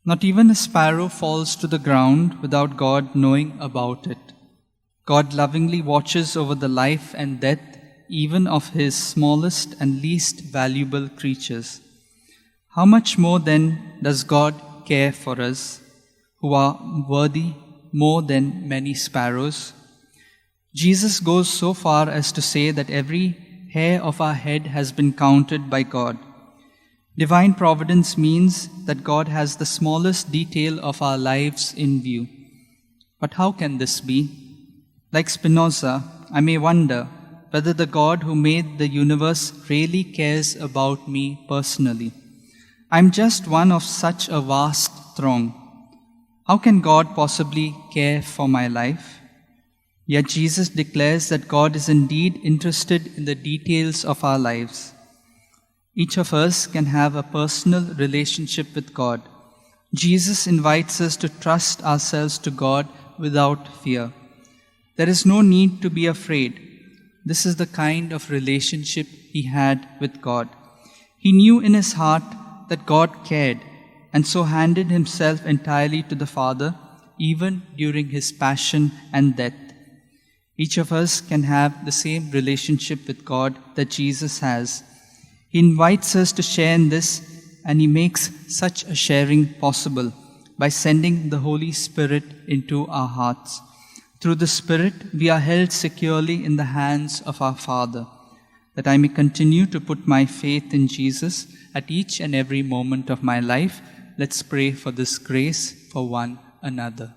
Not even a sparrow falls to the ground without God knowing about it. God lovingly watches over the life and death even of His smallest and least valuable creatures. How much more then does God care for us, who are worthy more than many sparrows? Jesus goes so far as to say that every hair of our head has been counted by God. Divine providence means that God has the smallest detail of our lives in view. But how can this be? Like Spinoza, I may wonder whether the God who made the universe really cares about me personally. I'm just one of such a vast throng. How can God possibly care for my life? Yet Jesus declares that God is indeed interested in the details of our lives. Each of us can have a personal relationship with God. Jesus invites us to trust ourselves to God without fear. There is no need to be afraid. This is the kind of relationship he had with God. He knew in his heart that God cared, and so handed himself entirely to the Father, even during his passion and death. Each of us can have the same relationship with God that Jesus has. He invites us to share in this, and he makes such a sharing possible by sending the Holy Spirit into our hearts. Through the Spirit, we are held securely in the hands of our Father, that I may continue to put my faith in Jesus at each and every moment of my life. Let's pray for this grace for one another.